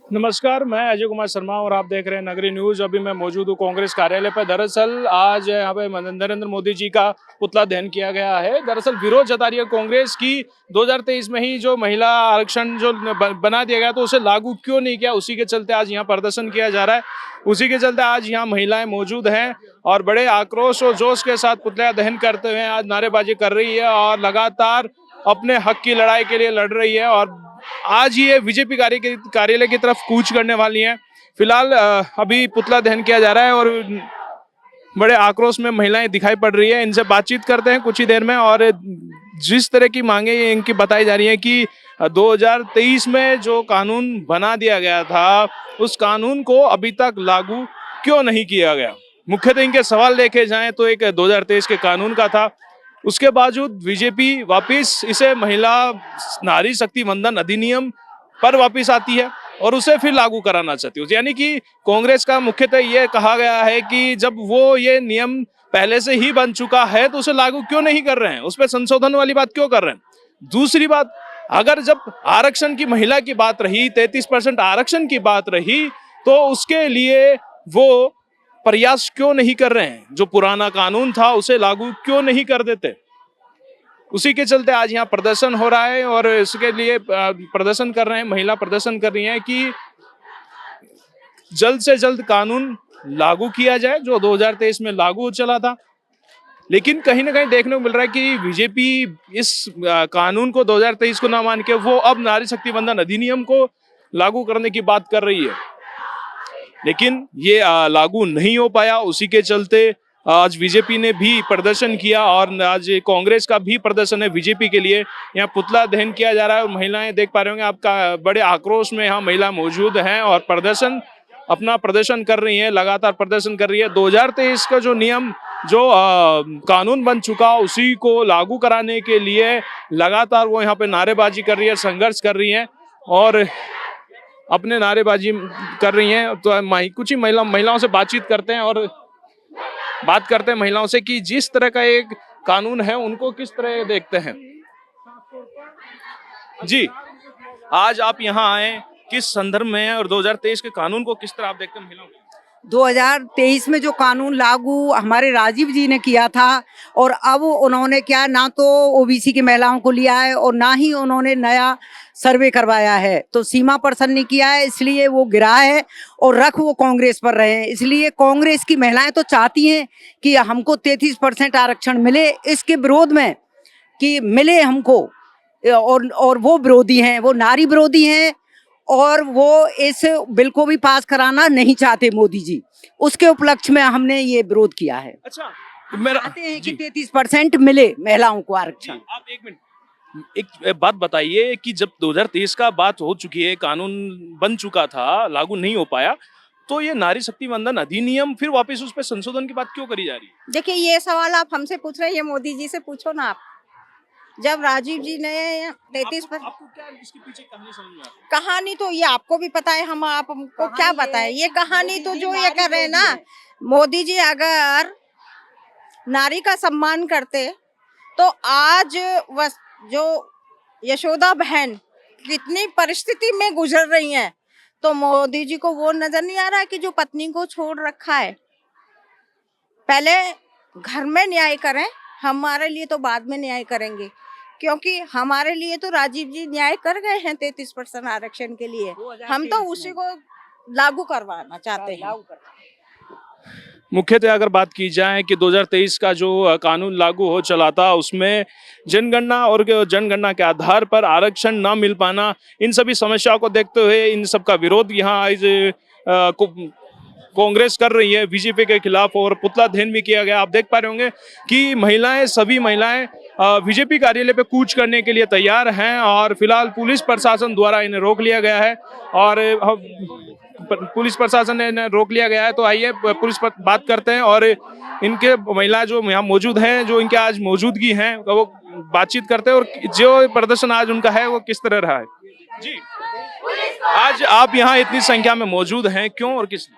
नमस्कार, मैं अजय कुमार शर्मा और आप देख रहे हैं नगरी न्यूज़। अभी मैं मौजूद हूँ कांग्रेस कार्यालय पर। दरअसल आज यहाँ पे नरेंद्र मोदी जी का पुतला दहन किया गया है। दरअसल विरोध जता रही है कांग्रेस की 2023 में ही जो महिला आरक्षण जो बना दिया गया तो उसे लागू क्यों नहीं किया, उसी के चलते आज यहाँ प्रदर्शन किया जा रहा है। उसी के चलते आज यहाँ महिलाएं मौजूद हैं और बड़े आक्रोश और जोश के साथ पुतला दहन करते हुए आज नारेबाजी कर रही है और लगातार अपने हक की लड़ाई के लिए लड़ रही है। और आज ये बीजेपी कार्यालय की तरफ कूच करने वाली हैं। फिलहाल अभी पुतला दहन किया जा रहा है और बड़े आक्रोश में महिलाएं दिखाई पड़ रही है। इनसे बातचीत करते हैं कुछ ही देर में। और जिस तरह की मांगे इनकी बताई जा रही है कि 2023 में जो कानून बना दिया गया था उस कानून को अभी तक लागू क्यों नहीं किया गया। मुख्यतः इनके सवाल देखे जाएं तो एक 2023 के कानून का था, उसके बावजूद बीजेपी वापस इसे महिला नारी शक्ति वंदन अधिनियम पर वापस आती है और उसे फिर लागू कराना चाहती है। यानी कि कांग्रेस का मुख्यतः ये कहा गया है कि जब वो ये नियम पहले से ही बन चुका है तो उसे लागू क्यों नहीं कर रहे हैं, उस पर संशोधन वाली बात क्यों कर रहे हैं। दूसरी बात, अगर जब आरक्षण की महिला की बात रही, 33% आरक्षण की बात रही, तो उसके लिए वो प्रयास क्यों नहीं कर रहे हैं। जो पुराना कानून था उसे लागू क्यों नहीं कर देते। उसी के चलते आज यहाँ प्रदर्शन हो रहा है और इसके लिए प्रदर्शन कर रहे हैं, महिला प्रदर्शन कर रही हैं कि जल्द से जल्द कानून लागू किया जाए जो 2023 में लागू चला था। लेकिन कहीं ना कहीं देखने को मिल रहा है कि बीजेपी इस कानून को 2023 को ना मान के वो अब नारी शक्ति वंदन अधिनियम को लागू करने की बात कर रही है, लेकिन ये लागू नहीं हो पाया। उसी के चलते आज बीजेपी ने भी प्रदर्शन किया और आज कांग्रेस का भी प्रदर्शन है बीजेपी के लिए। यहाँ पुतला दहन किया जा रहा है और महिलाएं देख पा रहे होंगे आपका, बड़े आक्रोश में यहाँ महिला मौजूद हैं और अपना प्रदर्शन कर रही हैं, लगातार प्रदर्शन कर रही है। 2023 का जो नियम जो कानून बन चुका उसी को लागू कराने के लिए लगातार वो यहाँ पे नारेबाजी कर रही है, संघर्ष कर रही है और अपने नारेबाजी कर रही हैं। तो कुछ ही महिलाओं से बातचीत करते हैं और बात करते हैं महिलाओं से कि जिस तरह का एक कानून है उनको किस तरह देखते हैं। जी, आज आप यहाँ आए किस संदर्भ में और 2023 के कानून को किस तरह आप देखते हैं महिलाओं? 2023 में जो कानून लागू हमारे राजीव जी ने किया था और अब उन्होंने क्या ना तो ओबीसी की महिलाओं को लिया है और ना ही उन्होंने नया सर्वे करवाया है, तो सीमा पर्सन ने किया है, इसलिए वो गिरा है और रख वो कांग्रेस पर रहे हैं। इसलिए कांग्रेस की महिलाएं तो चाहती हैं कि हमको 33% आरक्षण मिले, इसके विरोध में कि मिले हमको। और वो विरोधी हैं, वो नारी विरोधी हैं और वो इस बिल को भी पास कराना नहीं चाहते मोदी जी। उसके उपलक्ष्य में हमने ये विरोध किया है। अच्छा, मेरा चाहते हैं कि 33% मिले महिलाओं को आरक्षण। आप एक मिनट एक बात बताइए कि जब 2023 का बात हो चुकी है, कानून बन चुका था, लागू नहीं हो पाया, तो ये नारी शक्ति वंदन अधिनियम फिर वापस उस पर संशोधन की बात क्यों करी जा रही है? देखिए, ये सवाल आप हमसे पूछ रहे हैं, ये मोदी जी से पूछो ना आप। जब राजीव जी ने 33% आपको क्या इसके पीछे कहानी समझ में आती है? कहानी तो ये आपको भी पता है, हम आपको क्या बताएं। ये कहानी तो जो ये कर रहे हैं ना, मोदी जी अगर नारी का सम्मान करते तो आज जो यशोदा बहन कितनी परिस्थिति में गुजर रही हैं, तो मोदी जी को वो नजर नहीं आ रहा है कि जो पत्नी को छोड़ रखा है। पहले घर में न्याय करें, हमारे लिए तो बाद में न्याय करेंगे, क्योंकि हमारे लिए तो राजीव जी न्याय कर गए हैं 33% आरक्षण के लिए। हम तो उसी को लागू करवाना चाहते हैं। मुख्यतः अगर बात की जाए कि 2023 का जो कानून लागू हो चला था उसमें जनगणना के आधार पर आरक्षण ना मिल पाना, इन सभी समस्याओं को देखते हुए इन सब का विरोध यहाँ आज कांग्रेस कर रही है बीजेपी के खिलाफ और पुतला दहन भी किया गया। आप देख पा रहे होंगे कि सभी महिलाएं बीजेपी कार्यालय पे कूच करने के लिए तैयार हैं और फिलहाल पुलिस प्रशासन द्वारा इन्हें रोक लिया गया है और पुलिस प्रशासन ने इन्हें रोक लिया गया है। तो आइए पुलिस पर बात करते हैं और इनके महिला जो यहाँ मौजूद हैं, जो इनके आज मौजूदगी हैं, वो बातचीत करते हैं और जो प्रदर्शन आज उनका है वो किस तरह रहा है। जी, आज आप यहाँ इतनी संख्या में मौजूद हैं, क्यों और किस?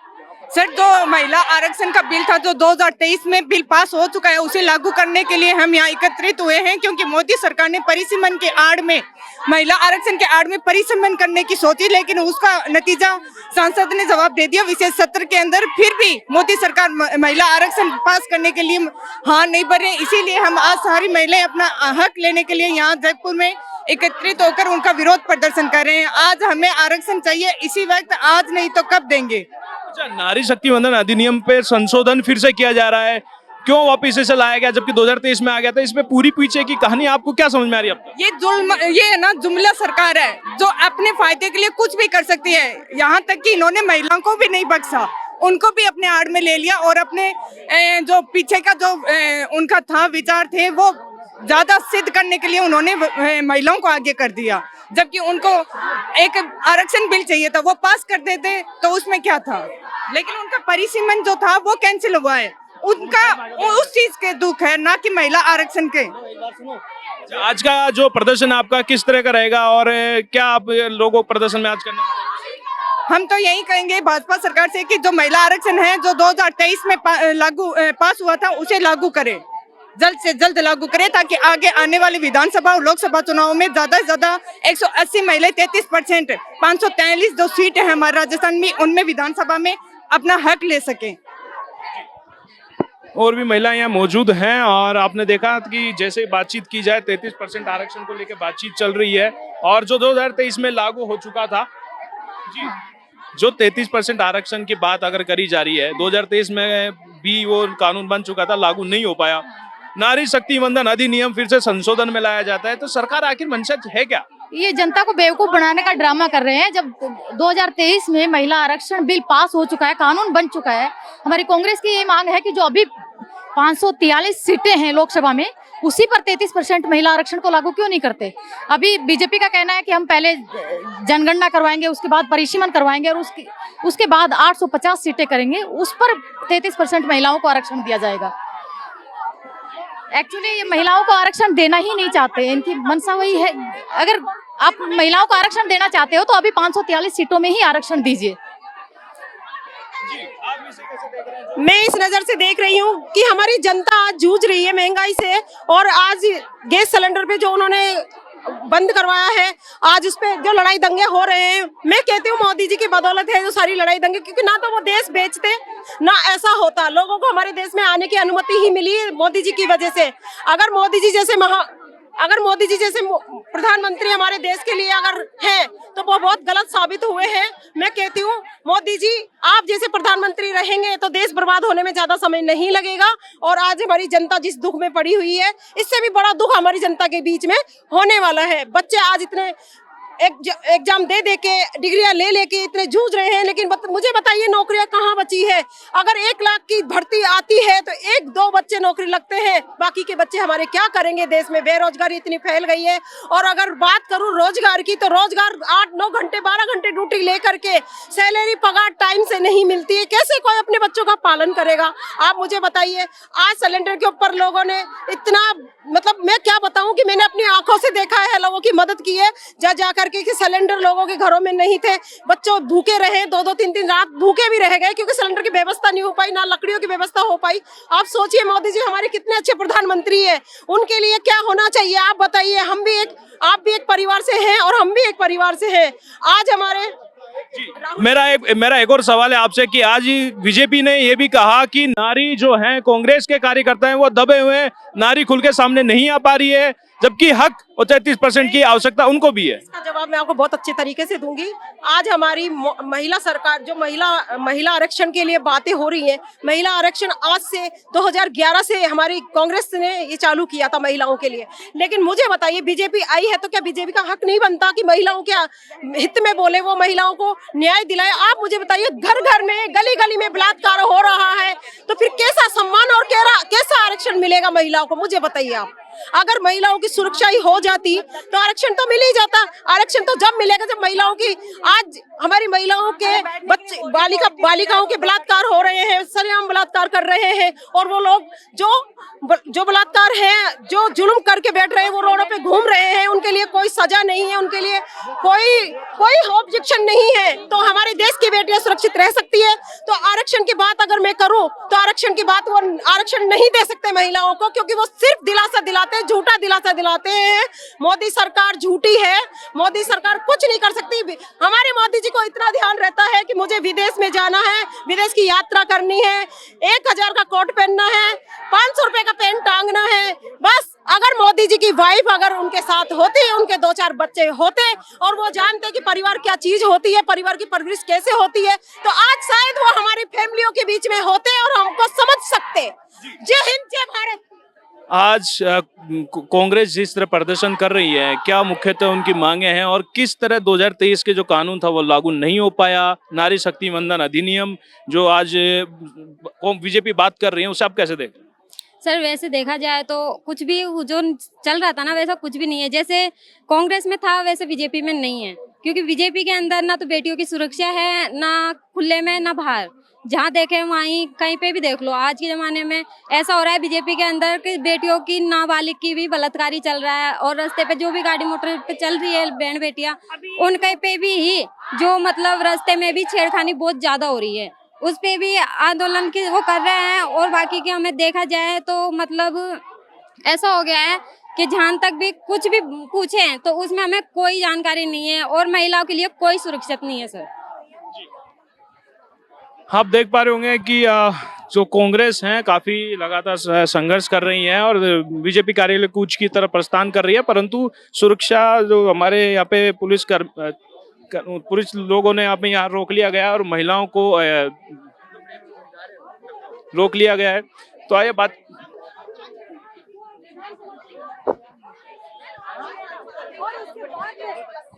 सर, जो महिला आरक्षण का बिल था जो 2023 में बिल पास हो चुका है, उसे लागू करने के लिए हम यहाँ एकत्रित हुए हैं, क्योंकि मोदी सरकार ने परिसीमन के आड़ में, महिला आरक्षण के आड़ में परिसीमन करने की सोची, लेकिन उसका नतीजा सांसद ने जवाब दे दिया विशेष सत्र के अंदर। फिर भी मोदी सरकार महिला आरक्षण पास करने के लिए हाँ नहीं बने, इसीलिए हम आज सारी महिलाएं अपना हक लेने के लिए यहाँ जयपुर में एकत्रित होकर उनका विरोध प्रदर्शन कर रहे हैं। आज हमें आरक्षण चाहिए, इसी वक्त, आज नहीं तो कब देंगे। अच्छा, नारी शक्ति वंदन अधिनियम पे संशोधन फिर से किया जा रहा है, क्यों वापिस इसे लाया गया जबकि 2023 में आ गया था? इसमें पूरी पीछे की कहानी आपको क्या समझ में आ रही है अब तक? ये ना जुमला सरकार है जो अपने फायदे के लिए कुछ भी कर सकती है। यहाँ तक कि इन्होंने महिलाओं को भी नहीं बख्शा, उनको भी अपने आड़ में ले लिया और अपने जो पीछे का जो उनका था विचार थे वो ज्यादा सिद्ध करने के लिए उन्होंने महिलाओं को आगे कर दिया, जबकि उनको एक आरक्षण बिल चाहिए था, वो पास कर देते तो उसमें क्या था। लेकिन उनका परिसीमन जो था वो कैंसिल हुआ है, उनका उस चीज के दुख है, ना कि महिला आरक्षण के। आज का जो प्रदर्शन आपका किस तरह का रहेगा और क्या आप लोगों प्रदर्शन में आज करने? हम तो यही कहेंगे भाजपा सरकार से कि जो महिला आरक्षण है जो 2023 में पास हुआ था उसे लागू करे, जल्द से जल्द लागू करे, ताकि आगे आने वाले विधानसभा और लोकसभा चुनाव में ज्यादा से ज्यादा 180 महिलाएं 33%, 543 जो सीट है हमारे राजस्थान में, उनमें विधानसभा में अपना हक ले सके। और भी महिलाएं यहाँ मौजूद हैं और आपने देखा कि जैसे बातचीत की जाए 33% आरक्षण को लेकर बातचीत चल रही है और जो 2023 में लागू हो चुका था जी, जो 33% आरक्षण की बात अगर करी जा रही है, 2023 में भी वो कानून बन चुका था, लागू नहीं हो पाया। नारी शक्ति वंदन अधिनियम फिर से संशोधन में लाया जाता है, तो सरकार आखिर मंशा है क्या? ये जनता को बेवकूफ बनाने का ड्रामा कर रहे हैं। जब 2023 में महिला आरक्षण बिल पास हो चुका है, कानून बन चुका है, हमारी कांग्रेस की ये मांग है कि जो अभी 543 सीटें हैं लोकसभा में, उसी पर 33% महिला आरक्षण को लागू क्यों नहीं करते? अभी बीजेपी का कहना है कि हम पहले जनगणना करवाएंगे, उसके बाद परिसीमन करवाएंगे और उसके बाद 850 सीटें करेंगे, उस पर 33% महिलाओं को आरक्षण दिया जाएगा। एक्चुअली ये महिलाओं को आरक्षण देना ही नहीं चाहते, इनकी मनसा वही है। अगर आप महिलाओं को आरक्षण देना चाहते हो तो अभी 543 सीटों में ही आरक्षण दीजिए। मैं इस नजर से देख रही हूँ कि हमारी जनता आज जूझ रही है महंगाई से, और आज गैस सिलेंडर पे जो उन्होंने बंद करवाया है, आज उस पे जो लड़ाई दंगे हो रहे हैं, मैं कहती हूँ मोदी जी की बदौलत है जो सारी लड़ाई दंगे, क्योंकि ना तो वो देश बेचते ना ऐसा होता, लोगों को हमारे देश में आने की अनुमति ही मिली है मोदी जी की वजह से। अगर मोदी जी जैसे प्रधानमंत्री हमारे देश के लिए अगर हैं तो वो बहुत गलत साबित हुए हैं। मैं कहती हूँ मोदी जी आप जैसे प्रधानमंत्री रहेंगे तो देश बर्बाद होने में ज्यादा समय नहीं लगेगा, और आज हमारी जनता जिस दुख में पड़ी हुई है, इससे भी बड़ा दुख हमारी जनता के बीच में होने वाला है। बच्चे आज इतने एग्जाम दे के डिग्रियां ले लेके इतने जूझ रहे हैं, लेकिन मुझे बताइए नौकरियां कहाँ बची है? अगर 1 लाख की भर्ती आती है तो 1-2 बच्चे नौकरी लगते हैं, बाकी के बच्चे हमारे क्या करेंगे? देश में बेरोजगारी इतनी फैल गई है। और अगर बात करूं रोजगार की, तो रोजगार 8-9 घंटे 12 घंटे ड्यूटी लेकर के सैलरी पगार टाइम से नहीं मिलती है, कैसे कोई अपने बच्चों का पालन करेगा? आप मुझे बताइए। आज सिलेंडर के ऊपर लोगों ने इतना, मतलब मैं क्या बताऊं कि मैंने अपनी आंखों से देखा है, लोगों की मदद की है जा करके कि सिलेंडर लोगों के घरों में नहीं थे, बच्चों भूखे रहे, 2-2 3-3 रात भूखे भी रह गए क्योंकि सिलेंडर की व्यवस्था नहीं हो पाई, ना लकड़ियों की व्यवस्था हो पाई। आप सोचिए मोदी जी हमारे कितने अच्छे प्रधानमंत्री हैं, उनके लिए क्या होना चाहिए आप बताइए। आप भी एक परिवार से हैं और हम भी एक परिवार से हैं। आज हमारे मेरा एक और सवाल है आपसे कि आज बीजेपी ने ये भी कहा कि नारी जो हैं, कांग्रेस के कार्यकर्ता हैं, वो दबे हुए हैं, नारी खुल के सामने नहीं आ पा रही है, जबकि हक और 33% की आवश्यकता उनको भी है। इसका जवाब मैं आपको बहुत अच्छे तरीके से दूंगी। आज हमारी महिला सरकार जो महिला आरक्षण के लिए बातें हो रही हैं, महिला आरक्षण आज से 2011 से हमारी कांग्रेस ने ये चालू किया था महिलाओं के लिए। लेकिन मुझे बताइए बीजेपी आई है तो क्या बीजेपी का हक नहीं बनता कि महिलाओं के हित में बोले, वो महिलाओं को न्याय दिलाए? आप मुझे बताइए घर घर में गली गली में बलात्कार हो रहा है तो फिर कैसा सम्मान और कैसा आरक्षण मिलेगा महिलाओं को? मुझे बताइए आप। अगर महिलाओं की सुरक्षा ही हो जाती तो आरक्षण तो मिल ही जाता। आरक्षण तो जब मिलेगा जब महिलाओं की, आज हमारी महिलाओं के बच्चे बालिकाओं के बलात्कार हो रहे हैं, सरेआम बलात्कार कर रहे हैं, और वो लोग जो बलात्कार हैं, जो जुल्म करके बैठ रहे हैं, वो रोडों पे घूम रहे हैं, उनके लिए कोई सजा नहीं है, उनके लिए कोई ऑब्जेक्शन नहीं है। तो हमारे देश की बेटियां सुरक्षित रह सकती है? तो आरक्षण की बात अगर मैं करूं तो आरक्षण की बात, वो आरक्षण नहीं दे सकते महिलाओं को, क्योंकि वो सिर्फ दिलासा दिलाते हैं, झूठा दिलासा दिलाते हैं। मोदी सरकार झूठी है, मोदी सरकार कुछ नहीं कर सकती। हमारे मोदी जी को इतना ध्यान रहता है कि मुझे विदेश में जाना है, विदेश की यात्रा करनी है, 1000 का कोट पहनना है, 500 रुपए का पेन टांगना है। बस अगर मोदी जी की वाइफ अगर उनके साथ होती, उनके 2-4 बच्चे होते और वो जानते कि परिवार क्या चीज होती है, परिवार की परवरिश कैसे होती है, तो आज शायद वो हमारी फैमिलियों के बीच में होते और हमको समझ सकते। जय हिंद, जय भारत। आज कांग्रेस जिस तरह प्रदर्शन कर रही है, क्या मुख्यतः उनकी मांगे हैं और किस तरह 2023 के जो कानून था वो लागू नहीं हो पाया? नारी शक्ति वंदन अधिनियम जो आज बीजेपी बात कर रही है, उसे आप कैसे देख रहे हैं? सर वैसे देखा जाए तो कुछ भी जो चल रहा था ना वैसा कुछ भी नहीं है। जैसे कांग्रेस में था वैसे बीजेपी में नहीं है, क्योंकि बीजेपी के अंदर ना तो बेटियों की सुरक्षा है, ना खुले में ना बाहर। जहाँ देखे वहीं कहीं पे भी देख लो, आज के जमाने में ऐसा हो रहा है बीजेपी के अंदर कि बेटियों की, नाबालिग की भी बलात्कारी चल रहा है। और रास्ते पे जो भी गाड़ी मोटर पे चल रही है बहन बेटियां, उनके पे भी ही जो मतलब रास्ते में भी छेड़खानी बहुत ज्यादा हो रही है, उस पे भी आंदोलन की वो कर रहे हैं। और बाकी के हमें देखा जाए तो मतलब ऐसा हो गया है कि जहाँ तक भी कुछ भी पूछे हैं तो उसमें हमें कोई जानकारी नहीं है और महिलाओं के लिए कोई सुरक्षित नहीं है। सर आप देख पा रहे होंगे कि जो कांग्रेस हैं काफी लगातार संघर्ष कर रही हैं और बीजेपी कार्यालय कूच की तरफ प्रस्थान कर रही है, परंतु सुरक्षा जो हमारे यहाँ पे पुलिस लोगों ने यहाँ रोक लिया गया और महिलाओं को रोक लिया गया है। तो आइए बात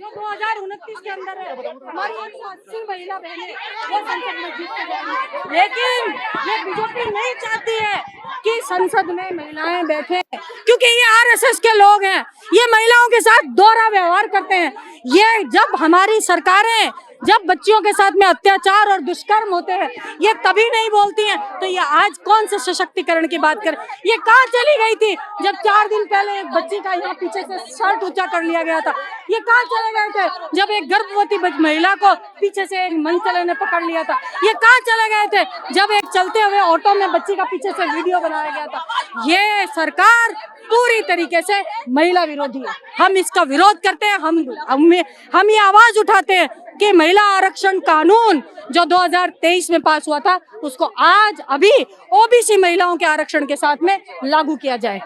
जो 2029 के अंदर है, हमारी 180 महिला बहनें वो संसद में जीत के जाएंगी। लेकिन ये बीजेपी नहीं चाहती है कि संसद में महिलाएं बैठे, क्योंकि ये आरएसएस के लोग हैं, ये महिलाओं के साथ दोहरा व्यवहार करते हैं। ये जब हमारी सरकारें जब बच्चियों के साथ में अत्याचार और दुष्कर्म होते हैं ये तभी नहीं बोलती हैं, तो ये आज कौन से सशक्तिकरण की बात करें? ये कहाँ चली गई थी जब 4 दिन पहले एक बच्ची का यहाँ पीछे से शर्ट ऊंचा कर लिया गया था? ये कहाँ चले गए थे जब एक गर्भवती महिला को पीछे से एक मंचले ने पकड़ लिया था? ये कहाँ चले गए थे जब एक चलते हुए ऑटो में बच्ची का पीछे से वीडियो बनाया गया था? ये सरकार पूरी तरीके से महिला विरोधी है। हम इसका विरोध करते हैं। हम ये आवाज उठाते हैं कि महिला आरक्षण कानून जो 2023 में पास हुआ था उसको आज अभी ओबीसी महिलाओं के आरक्षण के साथ में लागू किया जाए।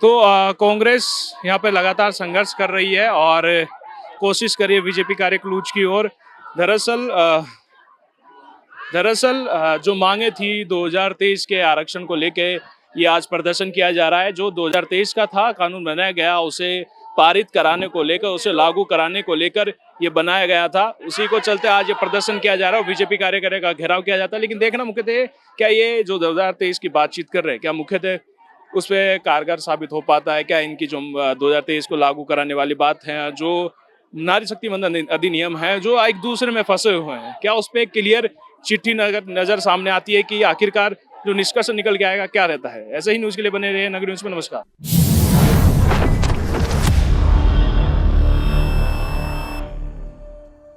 तो कांग्रेस यहाँ पे लगातार संघर्ष कर रही है और कोशिश कर रही है बीजेपी कार्यकूच की ओर। दरअसल जो मांगे थी 2023 के आरक्षण को लेके ये आज प्रदर्शन किया जा रहा है। जो 2023 का था कानून बनाया गया, उसे पारित कराने को लेकर, उसे लागू कराने को लेकर ये बनाया गया था, उसी को चलते आज ये प्रदर्शन किया जा रहा है। बीजेपी कार्यकर्ताओं का घेराव किया जाता है। लेकिन देखना मुख्यतः क्या ये जो 2023 की बातचीत कर रहे हैं क्या मुख्यतः उस पर कारगर साबित हो पाता है? क्या इनकी जो 2023 को लागू कराने वाली बात है, जो नारी शक्ति वंदन अधिनियम है, जो एक दूसरे में फंसे हुए हैं, क्या उस पर क्लियर चिट्ठी नजर सामने आती है कि आखिरकार जो निष्कर्ष निकल के आएगा क्या रहता है? ऐसे ही न्यूज के लिए बने रहे नगरी न्यूज में। नमस्कार।